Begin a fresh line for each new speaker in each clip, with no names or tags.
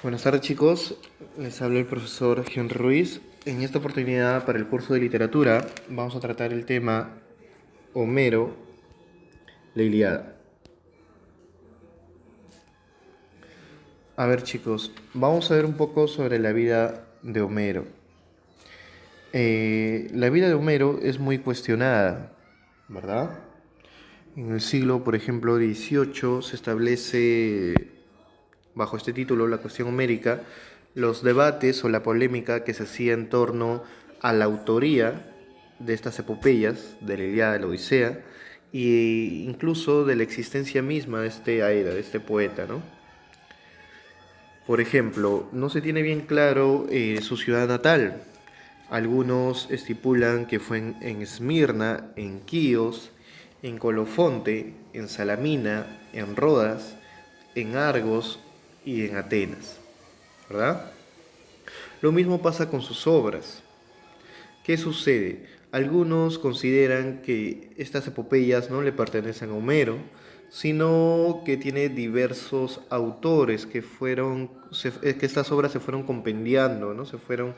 Buenas tardes chicos, les habla el profesor Henry Ruiz. En esta oportunidad para el curso de literatura vamos a tratar el tema Homero, la Ilíada. A ver chicos, vamos a ver un poco sobre la vida de Homero. La vida de Homero es muy cuestionada, ¿verdad? En el siglo, por ejemplo, XVIII se establece bajo este título, la cuestión homérica, los debates o la polémica que se hacía en torno a la autoría de estas epopeyas, de la Ilíada, de la Odisea, e incluso de la existencia misma de este Aeda, de este poeta, ¿no? Por ejemplo, no se tiene bien claro su ciudad natal. Algunos estipulan que fue en Esmirna, en Quíos, en Colofonte, en Salamina, en Rodas, en Argos y en Atenas, ¿verdad? Lo mismo pasa con sus obras. ¿Qué sucede? Algunos consideran que estas epopeyas no le pertenecen a Homero, sino que tiene diversos autores que estas obras se fueron compendiando, ¿no? Se fueron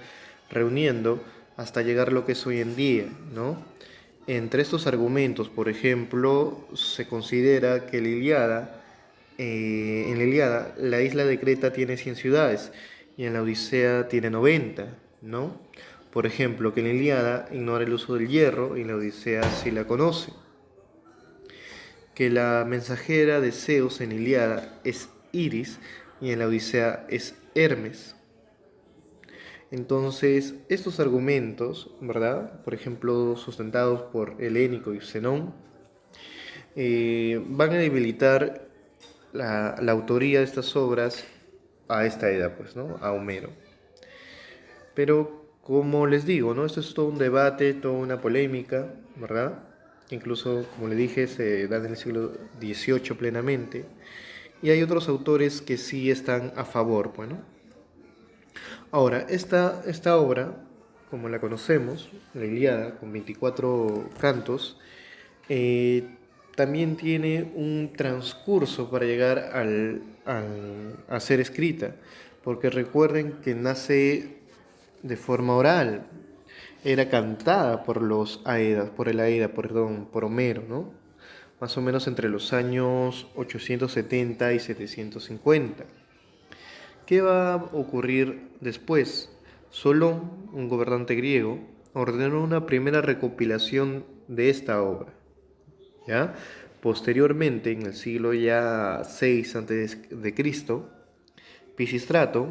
reuniendo hasta llegar a lo que es hoy en día, ¿no? Entre estos argumentos, por ejemplo, se considera que en la Ilíada, la isla de Creta tiene 100 ciudades y en la Odisea tiene 90, ¿no? Por ejemplo, que en la Ilíada ignora el uso del hierro y en la Odisea sí la conoce. Que la mensajera de Zeus en Ilíada es Iris y en la Odisea es Hermes. Entonces, estos argumentos, ¿verdad? Por ejemplo, sustentados por Helénico y Zenón, van a debilitar la autoría de estas obras a esta edad, pues, ¿no? A Homero. Pero, como les digo, ¿no? Esto es todo un debate, toda una polémica, ¿verdad? Incluso, como le dije, se da en el siglo XVIII plenamente. Y hay otros autores que sí están a favor, bueno. Ahora, esta obra, como la conocemos, la Ilíada, con 24 cantos, eh, también tiene un transcurso para llegar a ser escrita, porque recuerden que nace de forma oral, era cantada por los Aedas, por el Aeda, perdón, por Homero, ¿no? Más o menos entre los años 870 y 750. ¿Qué va a ocurrir después? Solón, un gobernante griego, ordenó una primera recopilación de esta obra. ¿Ya? Posteriormente, en el siglo ya 6 a.C., Pisístrato,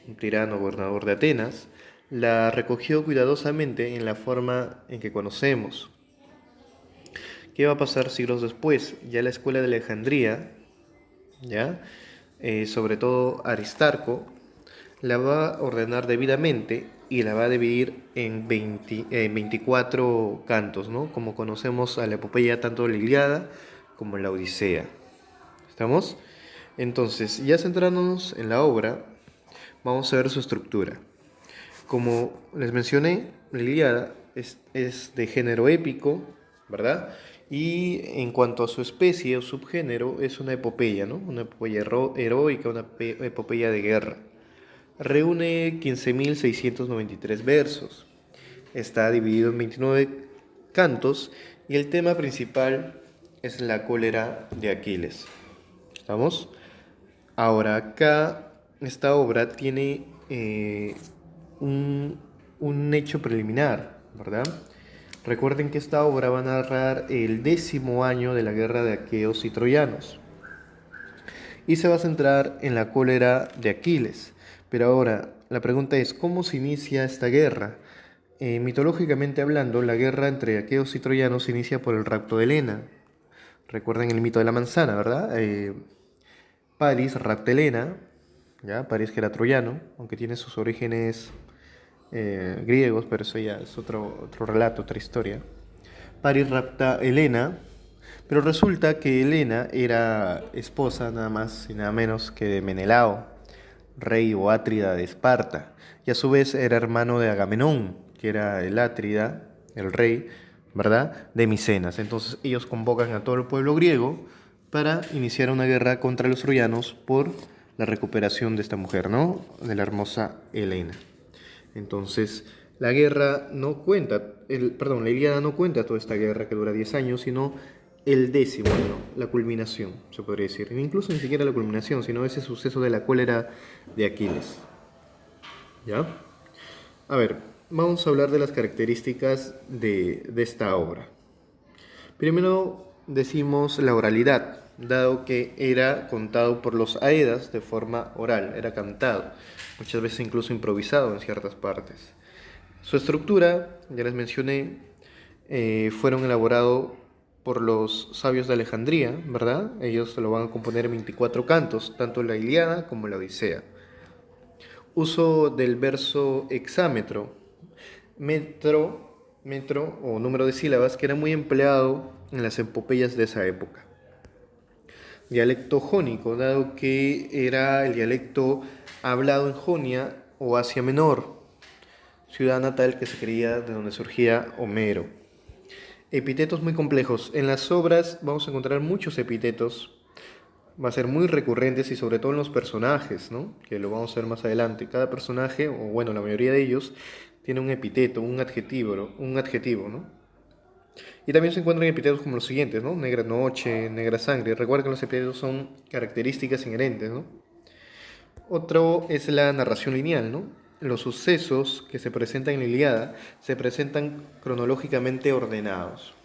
un tirano gobernador de Atenas, la recogió cuidadosamente en la forma en que conocemos. ¿Qué va a pasar siglos después? Ya la escuela de Alejandría, ¿ya? Sobre todo Aristarco, la va a ordenar debidamente y la va a dividir en 24 cantos, ¿no? Como conocemos a la epopeya tanto la Ilíada como la Odisea. ¿Estamos? Entonces, ya centrándonos en la obra, vamos a ver su estructura. Como les mencioné, la Ilíada es de género épico, ¿verdad? Y en cuanto a su especie o subgénero, es una epopeya, ¿no? Una epopeya heroica, una epopeya de guerra. Reúne 15.693 versos. Está dividido en 29 cantos y el tema principal es la cólera de Aquiles. ¿Estamos? Ahora, acá esta obra tiene un, un hecho preliminar, ¿verdad? Recuerden que esta obra va a narrar el 10.º año de la guerra de aqueos y troyanos y se va a centrar en la cólera de Aquiles. Pero ahora, la pregunta es, ¿cómo se inicia esta guerra? Mitológicamente hablando, la guerra entre aqueos y troyanos se inicia por el rapto de Helena. Recuerden el mito de la manzana, ¿verdad? Paris rapta a Helena, ¿ya? Paris que era troyano, aunque tiene sus orígenes griegos, pero eso ya es otro relato, otra historia. Paris rapta a Helena, pero resulta que Helena era esposa nada más y nada menos que de Menelao, rey o Átrida de Esparta, y a su vez era hermano de Agamenón, que era el Átrida, el rey, ¿verdad?, de Micenas. Entonces ellos convocan a todo el pueblo griego para iniciar una guerra contra los troyanos por la recuperación de esta mujer, ¿no? De la hermosa Helena. Entonces, la guerra no cuenta, la Ilíada no cuenta toda esta guerra que dura 10 años, sino el décimo año, la culminación, se podría decir. E incluso ni siquiera la culminación, sino ese suceso de la cólera de Aquiles. ¿Ya? A ver, vamos a hablar de las características de esta obra. Primero decimos la oralidad, dado que era contado por los aedas de forma oral, era cantado, muchas veces incluso improvisado en ciertas partes. Su estructura, ya les mencioné, fueron elaborados por los sabios de Alejandría, ¿verdad? Ellos lo van a componer en 24 cantos, tanto la Ilíada como la Odisea. Uso del verso hexámetro, metro o número de sílabas, que era muy empleado en las epopeyas de esa época. Dialecto jónico, dado que era el dialecto hablado en Jonia o Asia Menor, ciudad natal que se creía de donde surgía Homero. Epítetos muy complejos. En las obras vamos a encontrar muchos epítetos, va a ser muy recurrentes y sobre todo en los personajes, ¿no? Que lo vamos a ver más adelante. Cada personaje, o bueno, la mayoría de ellos, tiene un epíteto, un adjetivo, ¿no? Y también se encuentran epítetos como los siguientes, ¿no? Negra noche, negra sangre. Recuerda que los epítetos son características inherentes, ¿no? Otro es la narración lineal, ¿no? Los sucesos que se presentan en la Ilíada se presentan cronológicamente ordenados.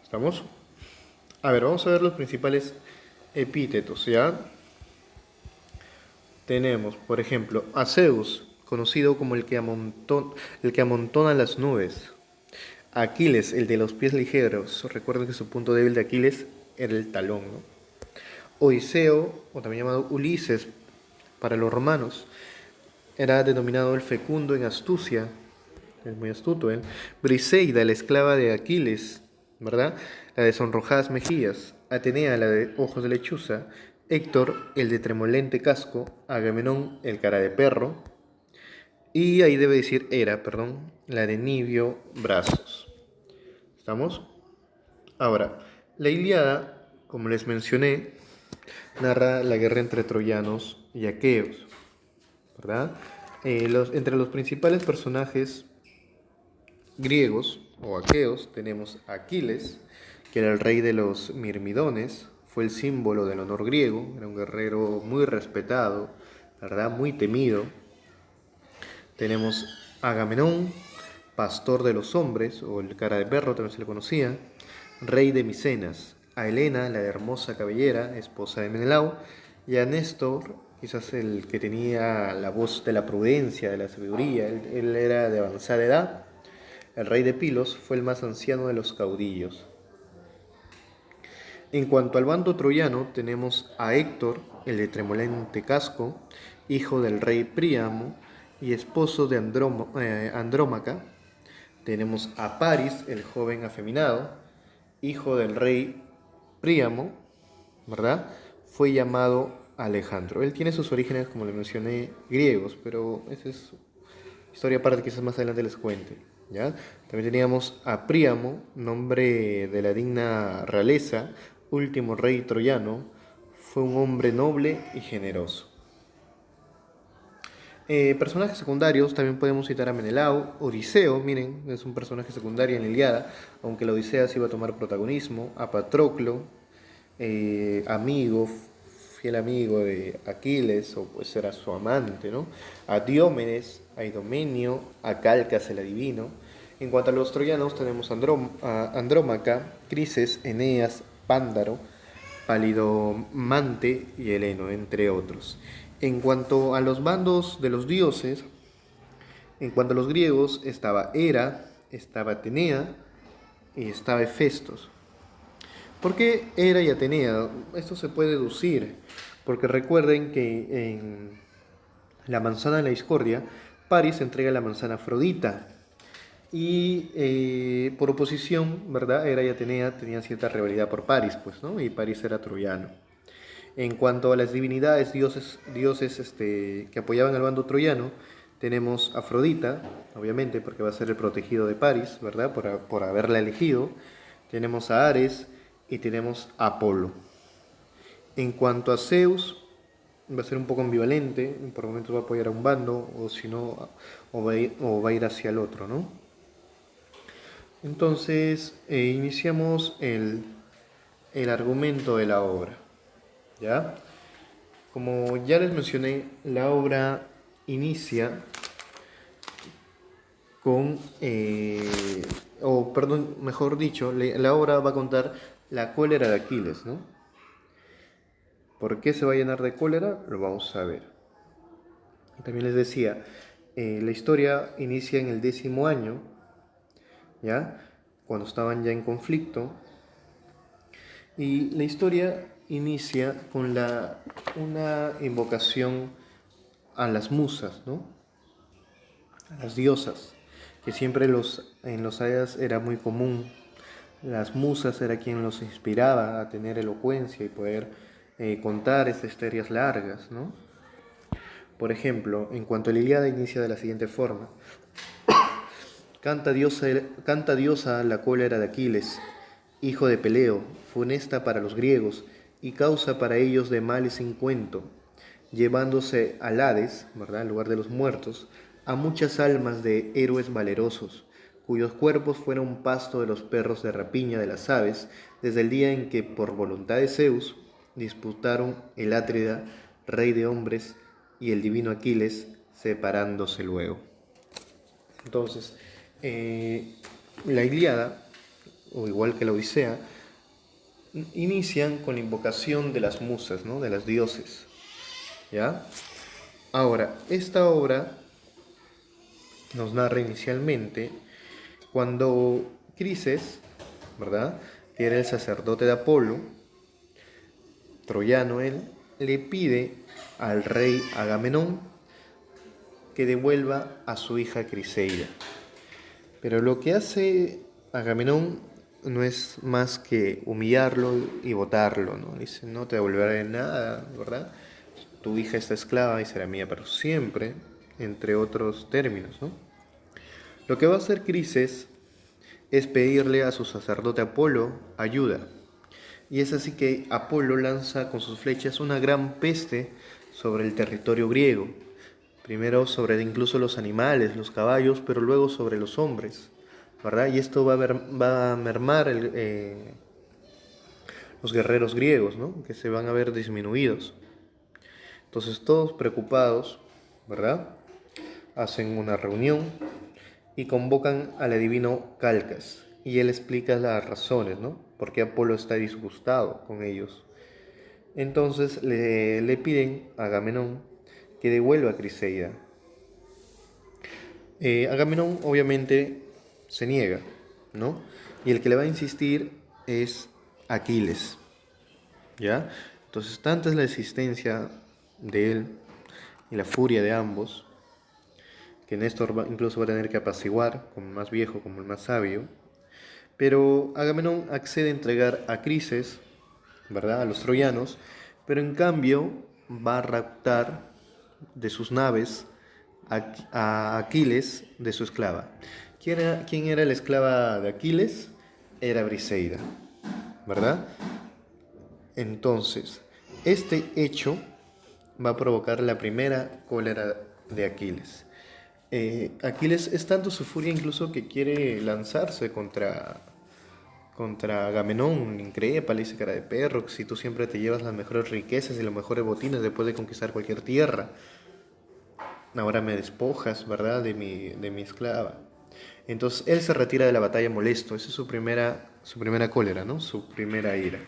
¿Estamos? A ver, vamos a ver los principales epítetos, ¿ya? Tenemos, por ejemplo, a Zeus, conocido como el que amontona las nubes. A Aquiles, el de los pies ligeros. Recuerden que su punto débil de Aquiles era el talón, ¿no? Odiseo, o también llamado Ulises para los romanos, era denominado el fecundo en astucia. Es muy astuto, ¿eh? Briseida, la esclava de Aquiles, ¿verdad? La de sonrojadas mejillas. Atenea, la de ojos de lechuza. Héctor, el de tremolente casco. Agamenón, el cara de perro. Y ahí debe decir Hera, perdón, la de nibio brazos. ¿Estamos? Ahora, la Ilíada, como les mencioné, narra la guerra entre troyanos y aqueos, ¿verdad? Entre los principales personajes griegos o aqueos tenemos a Aquiles, que era el rey de los mirmidones, fue el símbolo del honor griego, era un guerrero muy respetado, ¿verdad? Muy temido. Tenemos a Agamenón, pastor de los hombres, o el cara de perro también se le conocía, rey de Micenas, a Helena, la hermosa cabellera, esposa de Menelao, y a Néstor, quizás el que tenía la voz de la prudencia, de la sabiduría, él era de avanzada edad. El rey de Pilos fue el más anciano de los caudillos. En cuanto al bando troyano, tenemos a Héctor, el de tremolente casco, hijo del rey Príamo y esposo de Andrómaca. Tenemos a Paris, el joven afeminado, hijo del rey Príamo, ¿verdad? Fue llamado Alejandro. Él tiene sus orígenes, como le mencioné, griegos, pero esa es historia aparte, quizás más adelante les cuente, ¿ya? También teníamos a Príamo, nombre de la digna realeza, último rey troyano, fue un hombre noble y generoso. Personajes secundarios, también podemos citar a Menelao, Odiseo, miren, es un personaje secundario en la Ilíada, aunque la Odisea sí iba a tomar protagonismo, a Patroclo, amigo, fiel amigo de Aquiles, o pues era su amante, ¿no? A Diómedes, a Idomeneo, a Calcas el adivino. En cuanto a los troyanos, tenemos a Andrómaca, Crises, Eneas, Pándaro, Palidomante y Heleno, entre otros. En cuanto a los bandos de los dioses, en cuanto a los griegos, estaba Hera, estaba Atenea y estaba Hefestos. ¿Por qué Hera y Atenea? Esto se puede deducir, porque recuerden que en la manzana de la discordia, Paris entrega la manzana a Afrodita. Y por oposición, ¿verdad? Hera y Atenea tenían cierta rivalidad por Paris, pues, ¿no? Y Paris era troyano. En cuanto a las divinidades, dioses que apoyaban al bando troyano, tenemos Afrodita, obviamente, porque va a ser el protegido de Paris, ¿verdad? Por haberla elegido. Tenemos a Ares y tenemos a Apolo. En cuanto a Zeus, va a ser un poco ambivalente, por momentos va a apoyar a un bando, o si no, o va a ir hacia el otro, ¿no? Entonces, iniciamos el argumento de la obra, ¿ya? Como ya les mencioné, la obra inicia con, o perdón, mejor dicho, la obra va a contar la cólera de Aquiles, ¿no? ¿Por qué se va a llenar de cólera? Lo vamos a ver. Y también les decía, la historia inicia en el 10.º año, ¿ya? Cuando estaban ya en conflicto. Y la historia inicia con una invocación a las musas, ¿no? A las diosas, que siempre en los Eddas era muy común. Las musas era quien los inspiraba a tener elocuencia y poder contar estas historias largas, ¿no? Por ejemplo, en cuanto a la Ilíada inicia de la siguiente forma. Canta diosa la cólera de Aquiles, hijo de Peleo, funesta para los griegos y causa para ellos de males sin cuento, llevándose al Hades, ¿verdad?, el lugar de los muertos, a muchas almas de héroes valerosos, cuyos cuerpos fueron pasto de los perros de rapiña de las aves, desde el día en que, por voluntad de Zeus, disputaron el Átrida, rey de hombres, y el divino Aquiles, separándose luego. Entonces, la Ilíada, o igual que la Odisea, inician con la invocación de las musas, ¿no? De las dioses, ¿ya? Ahora, esta obra nos narra inicialmente cuando Crises, ¿verdad?, que era el sacerdote de Apolo, troyano él, le pide al rey Agamenón que devuelva a su hija Criseida. Pero lo que hace Agamenón no es más que humillarlo y botarlo, ¿no? Dice, no te devolveré nada, ¿verdad? Tu hija está esclava y será mía para siempre, entre otros términos, ¿no? Lo que va a hacer Crises es pedirle a su sacerdote Apolo ayuda. Y es así que Apolo lanza con sus flechas una gran peste sobre el territorio griego. Primero sobre incluso los animales, los caballos, pero luego sobre los hombres, ¿verdad? Y esto va a mermar los guerreros griegos, ¿no? Que se van a ver disminuidos. Entonces todos preocupados, ¿verdad?, hacen una reunión y convocan al adivino Calcas. Y él explica las razones, ¿no? Por qué Apolo está disgustado con ellos. Entonces le piden a Agamenón que devuelva a Criseida. Agamenón obviamente se niega, ¿no? Y el que le va a insistir es Aquiles, ¿ya? Entonces, tanta es la existencia de él y la furia de ambos, que Néstor incluso va a tener que apaciguar, como el más viejo, como el más sabio. Pero Agamenón accede a entregar a Crises, ¿verdad?, a los troyanos, pero en cambio va a raptar de sus naves a Aquiles de su esclava. ¿Quién era la esclava de Aquiles? Era Briseida, ¿verdad? Entonces, este hecho va a provocar la primera cólera de Aquiles. Aquiles es tanto su furia incluso que quiere lanzarse contra Agamenón, increíble, le dice cara de perro, si tú siempre te llevas las mejores riquezas y los mejores botines después de conquistar cualquier tierra, ahora me despojas, ¿verdad?, de mi esclava. Entonces él se retira de la batalla molesto, esa es su primera cólera, ¿no?, su primera ira.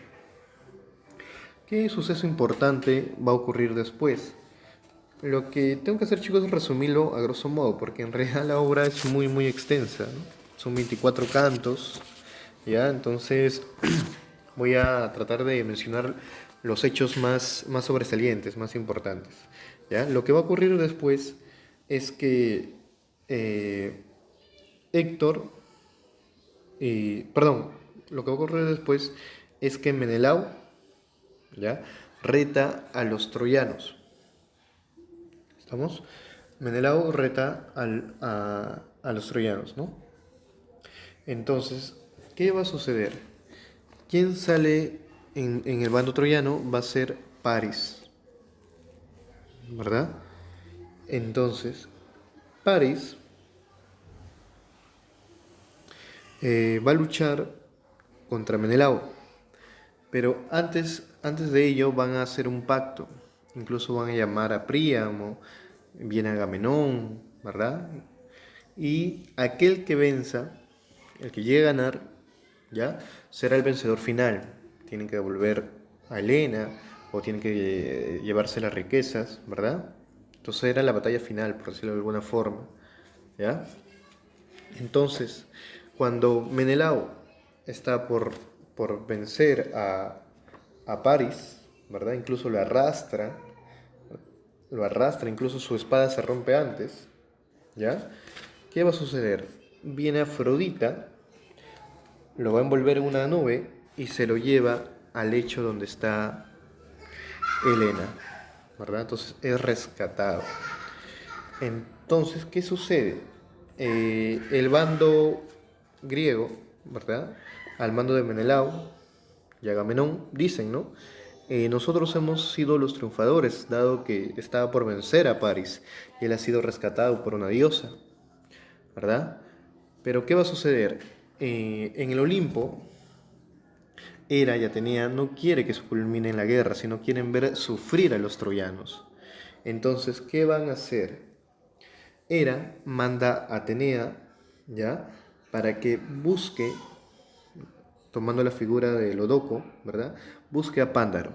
¿Qué suceso importante va a ocurrir después? Lo que tengo que hacer, chicos, es resumirlo a grosso modo, porque en realidad la obra es muy, muy extensa, ¿no? Son 24 cantos, ¿ya? Entonces voy a tratar de mencionar los hechos más sobresalientes, más importantes, ¿ya? Lo que va a ocurrir después es que Héctor, perdón, lo que va a ocurrir después es que Menelao, ¿ya?, reta a los troyanos. ¿Estamos? Menelao reta a los troyanos, ¿no? Entonces, ¿qué va a suceder? ¿Quién sale en el bando troyano? Va a ser Paris, ¿verdad? Entonces, Paris va a luchar contra Menelao, pero antes de ello van a hacer un pacto, incluso van a llamar a Príamo, viene Agamenón, ¿verdad? Y aquel que venza, el que llegue a ganar, ¿ya? Será el vencedor final. Tienen que devolver a Helena o tienen que llevarse las riquezas, ¿verdad? Entonces era la batalla final, por decirlo de alguna forma, ¿ya? Entonces, cuando Menelao está por vencer a Paris, ¿verdad? Incluso lo arrastra, incluso su espada se rompe antes, ¿ya? ¿Qué va a suceder? Viene Afrodita, lo va a envolver en una nube y se lo lleva al lecho donde está Helena, ¿verdad? Entonces es rescatado. Entonces, ¿qué sucede? El bando griego, ¿verdad? Al mando de Menelao y Agamenón, dicen, ¿no? Nosotros hemos sido los triunfadores, dado que estaba por vencer a Paris y él ha sido rescatado por una diosa, ¿verdad? Pero ¿qué va a suceder? En el Olimpo, Hera y Atenea no quiere que se culmine la guerra, sino quieren ver sufrir a los troyanos. Entonces, ¿qué van a hacer? Hera manda a Atenea, ¿ya? Para que busque, tomando la figura de Lodoco, ¿verdad? Busque a Pándaro.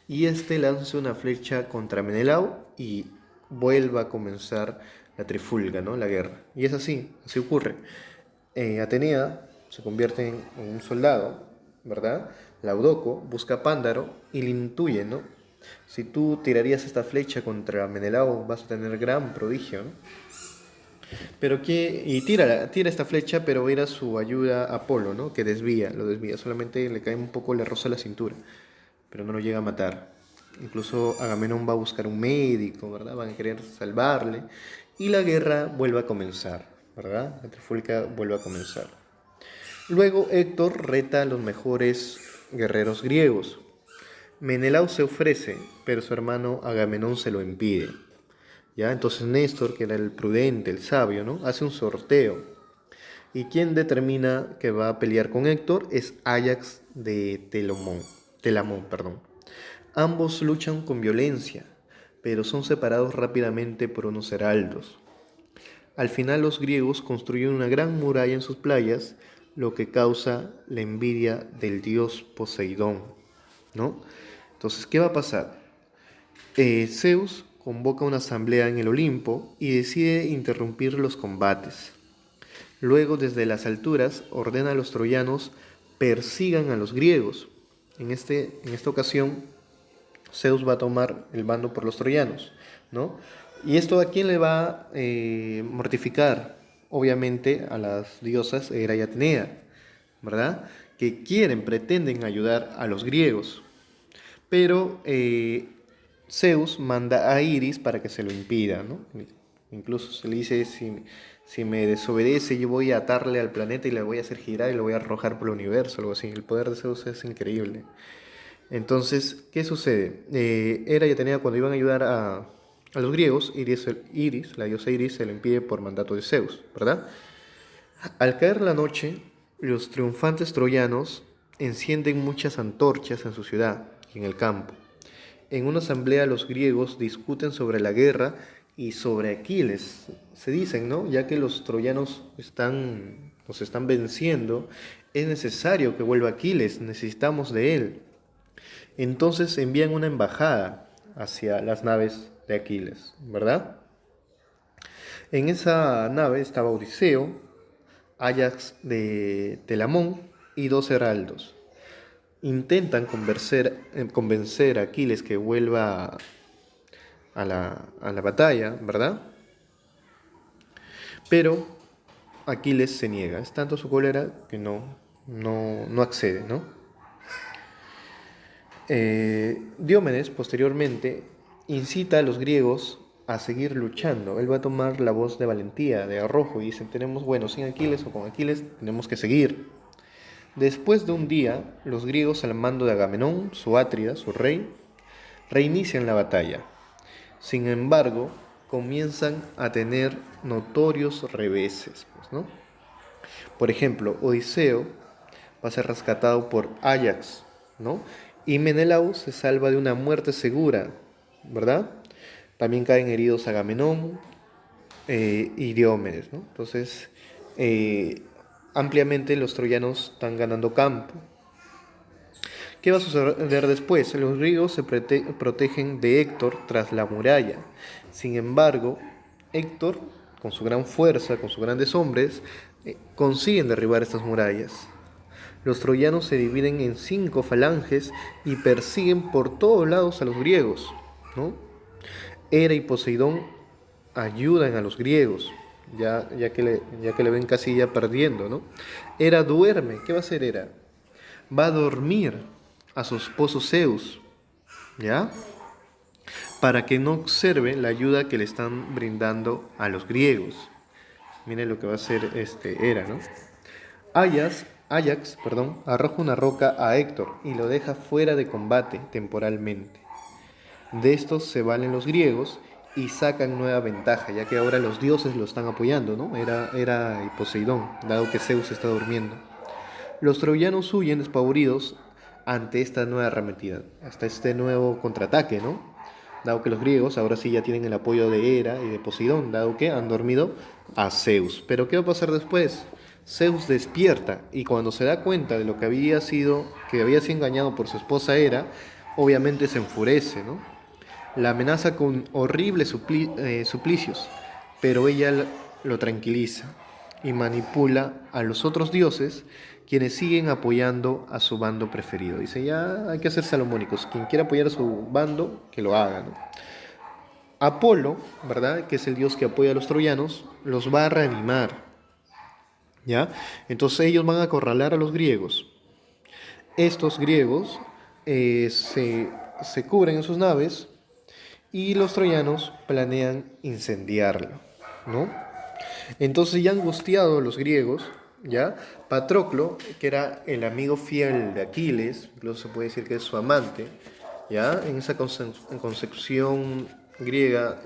Y este lance una flecha contra Menelao y vuelva a comenzar la trifulga, ¿no? La guerra. Y es así, así ocurre. Atenea se convierte en un soldado, ¿verdad? Laudoco busca a Pándaro y le intuye, ¿no? Si tú tirarías esta flecha contra Menelao vas a tener gran prodigio, ¿no? Pero que, y tira esta flecha, pero va a ir a su ayuda a Apolo, ¿no? Que lo desvía, solamente le cae un poco, le roza la cintura, pero no lo llega a matar. Incluso Agamenón va a buscar un médico, ¿verdad? Van a querer salvarle y la guerra vuelve a comenzar, ¿verdad? La trifulca vuelve a comenzar. Luego Héctor reta a los mejores guerreros griegos. Menelao se ofrece, pero su hermano Agamenón se lo impide. ¿Ya? Entonces Néstor, que era el prudente, el sabio, ¿no? Hace un sorteo. Y quien determina que va a pelear con Héctor es Áyax de Telamón, perdón. Ambos luchan con violencia, pero son separados rápidamente por unos heraldos. Al final los griegos construyen una gran muralla en sus playas, lo que causa la envidia del dios Poseidón, ¿no? Entonces, ¿qué va a pasar? Zeus convoca una asamblea en el Olimpo y decide interrumpir los combates. Luego, desde las alturas, ordena a los troyanos persigan a los griegos. En esta ocasión, Zeus va a tomar el bando por los troyanos, ¿no? ¿Y esto a quién le va a mortificar? Obviamente a las diosas Hera y Atenea, ¿verdad? Que pretenden ayudar a los griegos. Pero Zeus manda a Iris para que se lo impida, ¿no? Incluso se le dice, si me desobedece, yo voy a atarle al planeta y le voy a hacer girar y lo voy a arrojar por el universo, algo así. El poder de Zeus es increíble. Entonces, ¿qué sucede? Hera y Atenea, cuando iban a ayudar a los griegos, Iris, la diosa Iris, se lo impide por mandato de Zeus, ¿verdad? Al caer la noche, los triunfantes troyanos encienden muchas antorchas en su ciudad y en el campo. En una asamblea los griegos discuten sobre la guerra y sobre Aquiles. Se dicen, ¿no? Ya que los troyanos nos están venciendo, es necesario que vuelva Aquiles, necesitamos de él. Entonces envían una embajada hacia las naves de Aquiles, ¿verdad? En esa nave estaba Odiseo, Áyax de Telamón y dos heraldos. Intentan convencer a Aquiles que vuelva a la batalla, ¿verdad? Pero Aquiles se niega. Es tanto su cólera que no accede, ¿no? Diomedes, posteriormente, incita a los griegos a seguir luchando. Él va a tomar la voz de valentía, de arrojo, y dice, bueno, sin Aquiles o con Aquiles, tenemos que seguir. Después de un día, los griegos al mando de Agamenón, su Atrida, su rey, reinician la batalla. Sin embargo, comienzan a tener notorios reveses, pues, ¿no? Por ejemplo, Odiseo va a ser rescatado por Ajax, ¿no? Y Menelao se salva de una muerte segura, ¿verdad? También caen heridos Agamenón y Diomedes, ¿no? Entonces, eh, ampliamente los troyanos están ganando campo. ¿Qué va a suceder después? Los griegos se protegen de Héctor tras la muralla. Sin embargo, Héctor, con su gran fuerza, con sus grandes hombres, consiguen derribar estas murallas. Los troyanos se dividen en 5 falanges y persiguen por todos lados a los griegos, ¿no? Hera y Poseidón ayudan a los griegos, ya que le ven casi ya perdiendo, ¿no? Hera duerme. ¿Qué va a hacer Hera? Va a dormir a su esposo Zeus, ¿ya? Para que no observe la ayuda que le están brindando a los griegos. Miren lo que va a hacer Hera, ¿no? Ajax, arroja una roca a Héctor y lo deja fuera de combate temporalmente. De estos se valen los griegos y sacan nueva ventaja, ya que ahora los dioses lo están apoyando, ¿no? Era y Poseidón, dado que Zeus está durmiendo. Los troyanos huyen despavoridos ante esta nueva arremetida, hasta este nuevo contraataque, ¿no? Dado que los griegos ahora sí ya tienen el apoyo de Hera y de Poseidón, dado que han dormido a Zeus. Pero ¿qué va a pasar después? Zeus despierta y cuando se da cuenta de lo que había sido engañado por su esposa Hera, obviamente se enfurece, ¿no? La amenaza con horribles suplicios, pero ella lo tranquiliza y manipula a los otros dioses, quienes siguen apoyando a su bando preferido. Dice, ya hay que ser salomónicos, quien quiera apoyar a su bando, que lo haga, ¿no? Apolo, ¿verdad? Que es el dios que apoya a los troyanos, los va a reanimar, ¿ya? Entonces ellos van a acorralar a los griegos. Estos griegos se cubren en sus naves y los troyanos planean incendiarlo, ¿no? Entonces ya angustiados los griegos, ¿ya? Patroclo, que era el amigo fiel de Aquiles, incluso se puede decir que es su amante, ¿ya? En esa concepción griega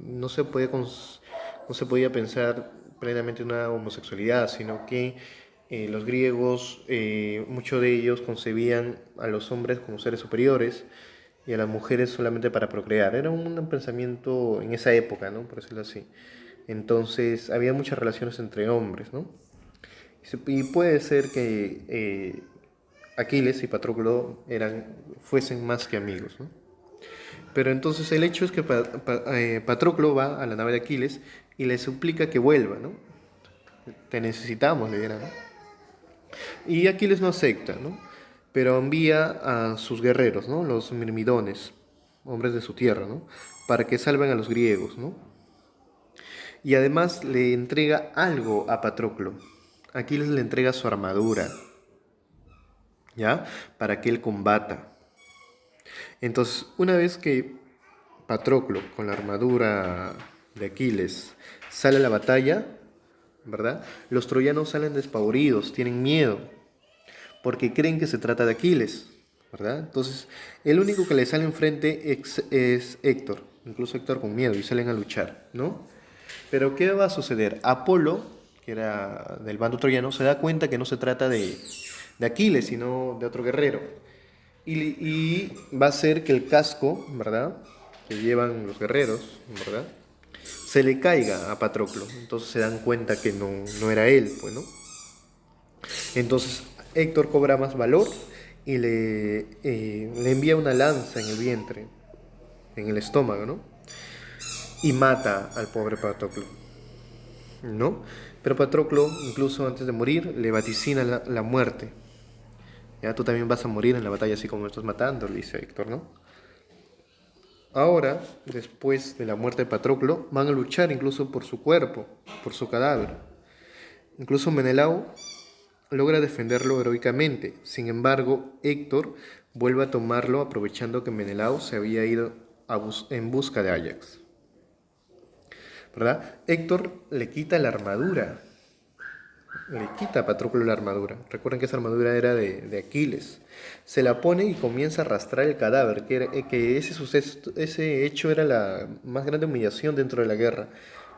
no se podía pensar plenamente en una homosexualidad, sino que los griegos, muchos de ellos concebían a los hombres como seres superiores y a las mujeres solamente para procrear. Era un pensamiento en esa época, ¿no? Por decirlo así. Entonces había muchas relaciones entre hombres, ¿no? Y puede ser que Aquiles y Patroclo fuesen más que amigos, ¿no? Pero entonces el hecho es que Patroclo va a la nave de Aquiles y le suplica que vuelva, ¿no? Te necesitamos, le dirá, ¿no? Y Aquiles no acepta, ¿no? Pero envía a sus guerreros, ¿no? Los mirmidones, hombres de su tierra, ¿no? Para que salven a los griegos, ¿no? Y además le entrega algo a Patroclo. Aquiles le entrega su armadura, ¿ya? Para que él combata. Entonces, una vez que Patroclo, con la armadura de Aquiles, sale a la batalla, ¿verdad? Los troyanos salen despavoridos, tienen miedo, porque creen que se trata de Aquiles, ¿verdad? Entonces, el único que le sale enfrente es Héctor, incluso Héctor con miedo, y salen a luchar, ¿no? Pero ¿qué va a suceder? Apolo, que era del bando troyano, se da cuenta que no se trata de Aquiles, sino de otro guerrero. Y va a hacer que el casco, ¿verdad? Que llevan los guerreros, ¿verdad? Se le caiga a Patroclo. Entonces se dan cuenta que no era él, pues, ¿no? Entonces Héctor cobra más valor y le envía una lanza en el vientre, en el estómago, ¿no? Y mata al pobre Patroclo, ¿no? Pero Patroclo, incluso antes de morir, le vaticina la muerte. Ya tú también vas a morir en la batalla así como me estás matando, le dice Héctor, ¿no? Ahora, después de la muerte de Patroclo, van a luchar incluso por su cuerpo, por su cadáver. Incluso Menelao logra defenderlo heroicamente. Sin embargo, Héctor vuelve a tomarlo aprovechando que Menelao se había ido en busca de Ajax, ¿verdad? Héctor le quita la armadura, le quita a Patroclo la armadura. Recuerden que esa armadura era de Aquiles. Se la pone y comienza a arrastrar el cadáver, que ese suceso, ese hecho era la más grande humillación dentro de la guerra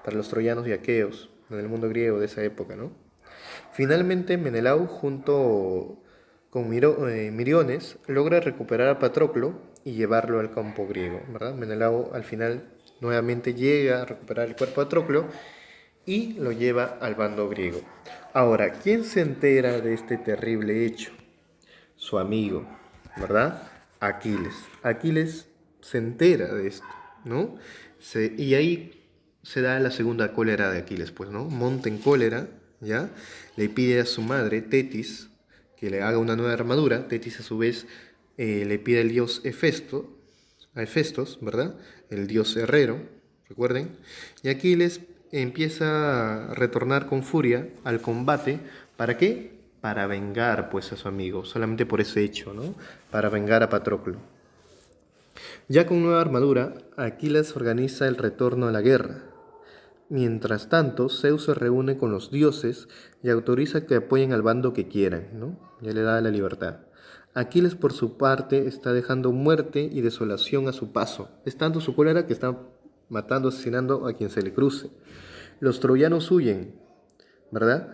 para los troyanos y aqueos, en el mundo griego de esa época, ¿no? Finalmente, Menelao, junto con Miriones, logra recuperar a Patroclo y llevarlo al campo griego, ¿verdad? Menelao al final nuevamente llega a recuperar el cuerpo de Patroclo y lo lleva al bando griego. Ahora, ¿quién se entera de este terrible hecho? Su amigo, ¿verdad? Aquiles. Aquiles se entera de esto, ¿no? Y ahí se da la segunda cólera de Aquiles, pues, ¿no? Monta en cólera, ¿ya? Le pide a su madre, Tetis, que le haga una nueva armadura. Tetis, a su vez, le pide al dios a Hefestos, ¿verdad? El dios herrero, recuerden. Y Aquiles empieza a retornar con furia al combate. ¿Para qué? Para vengar, pues, a su amigo, solamente por ese hecho, ¿no? Para vengar a Patroclo. Ya con nueva armadura, Aquiles organiza el retorno a la guerra. Mientras tanto, Zeus se reúne con los dioses y autoriza que apoyen al bando que quieran, ¿no? Ya le da la libertad. Aquiles, por su parte, está dejando muerte y desolación a su paso. Es tanto su cólera que está matando, asesinando a quien se le cruce. Los troyanos huyen, ¿verdad?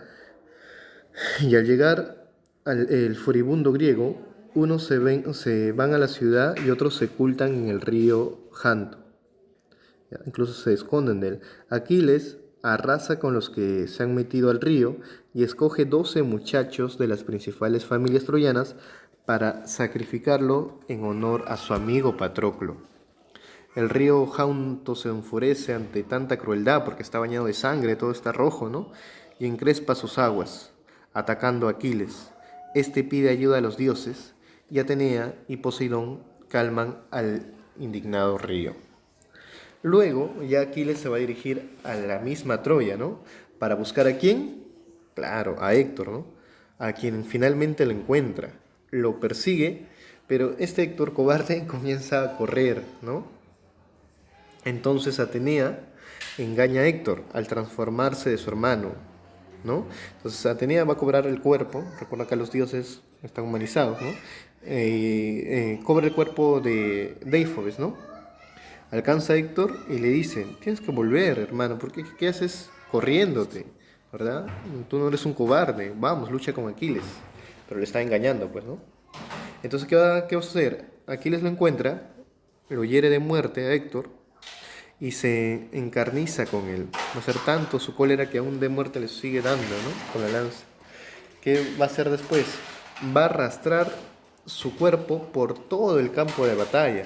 Y al llegar el furibundo griego, unos se van a la ciudad y otros se ocultan en el río Janto. ¿Ya? Incluso se esconden de él. Aquiles arrasa con los que se han metido al río y escoge 12 muchachos de las principales familias troyanas para sacrificarlo en honor a su amigo Patroclo. El río Janto se enfurece ante tanta crueldad porque está bañado de sangre, todo está rojo, ¿no? Y encrespa sus aguas, atacando a Aquiles. Este pide ayuda a los dioses y Atenea y Poseidón calman al indignado río. Luego ya Aquiles se va a dirigir a la misma Troya, ¿no? Para buscar a quién, claro, a Héctor, ¿no? A quien finalmente lo encuentra. Lo persigue, pero este Héctor cobarde comienza a correr, ¿no? Entonces Atenea engaña a Héctor al transformarse de su hermano, ¿no? Entonces Atenea va a cobrar el cuerpo, recuerda que los dioses están humanizados, ¿no? Cobra el cuerpo de Deífobe, ¿no? Alcanza a Héctor y le dice, tienes que volver, hermano, porque ¿qué haces corriéndote? ¿Verdad? Tú no eres un cobarde, vamos, lucha con Aquiles. Pero le está engañando, pues, ¿no? Entonces, ¿qué va a suceder? Aquiles lo encuentra, lo hiere de muerte a Héctor y se encarniza con él. Va a ser tanto su cólera que aún de muerte le sigue dando, ¿no? Con la lanza. ¿Qué va a hacer después? Va a arrastrar su cuerpo por todo el campo de batalla.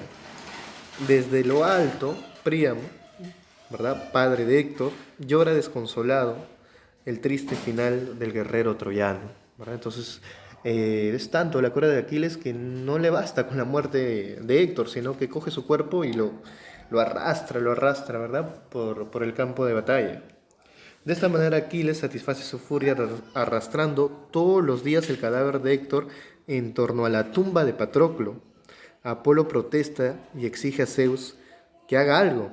Desde lo alto, Príamo, ¿verdad? Padre de Héctor, llora desconsolado el triste final del guerrero troyano, ¿verdad? Entonces, es tanto la cólera de Aquiles que no le basta con la muerte de Héctor, sino que coge su cuerpo y lo arrastra, ¿verdad? Por el campo de batalla. De esta manera Aquiles satisface su furia arrastrando todos los días el cadáver de Héctor en torno a la tumba de Patroclo. Apolo protesta y exige a Zeus que haga algo,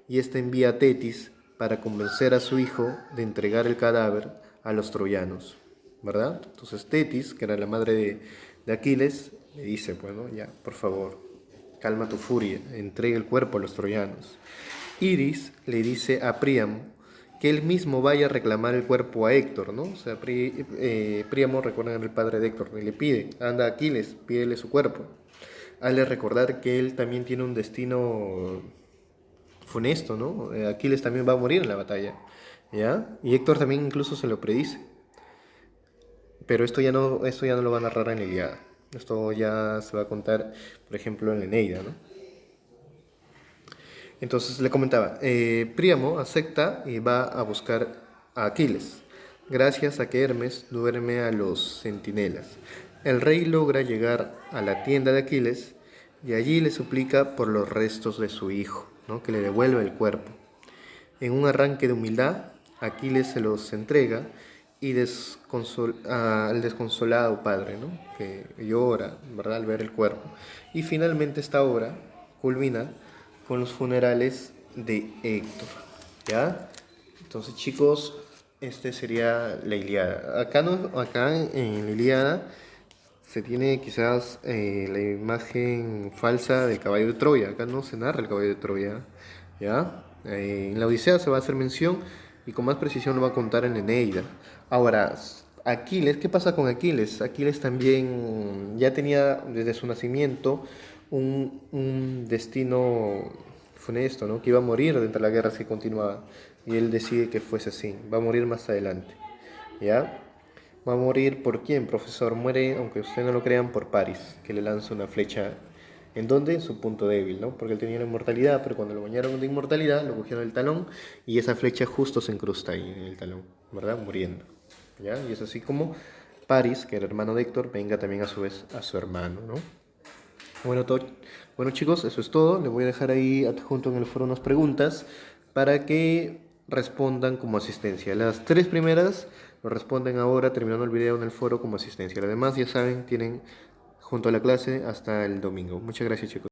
y éste envía a Tetis para convencer a su hijo de entregar el cadáver a los troyanos, ¿verdad? Entonces Tetis, que era la madre de Aquiles, le dice, bueno, ya, por favor, calma tu furia, entrega el cuerpo a los troyanos. Iris le dice a Príamo que él mismo vaya a reclamar el cuerpo a Héctor, ¿no? O sea, Príamo, recuerdan, el padre de Héctor, y le pide, anda Aquiles, pídele su cuerpo. Hazle recordar que él también tiene un destino funesto, ¿no? Aquiles también va a morir en la batalla, ¿ya? Y Héctor también incluso se lo predice. Pero esto ya no lo va a narrar en la Ilíada. Esto ya se va a contar, por ejemplo, en la Eneida, ¿no? Entonces le comentaba, Príamo acepta y va a buscar a Aquiles, gracias a que Hermes duerme a los centinelas. El rey logra llegar a la tienda de Aquiles y allí le suplica por los restos de su hijo, ¿no? Que le devuelva el cuerpo. En un arranque de humildad, Aquiles se los entrega y al desconsolado padre, ¿no? Que llora, ¿verdad?, al ver el cuerpo. Y finalmente esta obra culmina con los funerales de Héctor, ¿ya? Entonces, chicos, Este sería la Ilíada. Acá, no, acá en la Ilíada se tiene quizás la imagen falsa del caballo de Troya. Acá no se narra el caballo de Troya, ¿ya? En la Odisea se va a hacer mención y con más precisión lo va a contar en la Eneida. Ahora, Aquiles, ¿qué pasa con Aquiles? Aquiles también ya tenía desde su nacimiento un destino funesto, ¿no? Que iba a morir dentro de la guerra si continuaba. Y él decide que fuese así. Va a morir más adelante, ¿ya? ¿Va a morir por quién, profesor? Muere, aunque ustedes no lo crean, por Paris, que le lanza una flecha. ¿En dónde? En su punto débil, ¿no? Porque él tenía la inmortalidad, pero cuando lo bañaron de inmortalidad, lo cogieron el talón y esa flecha justo se incrusta ahí en el talón, ¿verdad? Muriendo, ¿ya? Y es así como Paris, que era hermano de Héctor, venga también a su vez a su hermano, ¿no? Bueno, bueno chicos, eso es todo. Les voy a dejar ahí adjunto en el foro unas preguntas para que respondan como asistencia. Las tres primeras lo responden ahora terminando el video en el foro como asistencia. Las demás ya saben, tienen junto a la clase hasta el domingo. Muchas gracias chicos.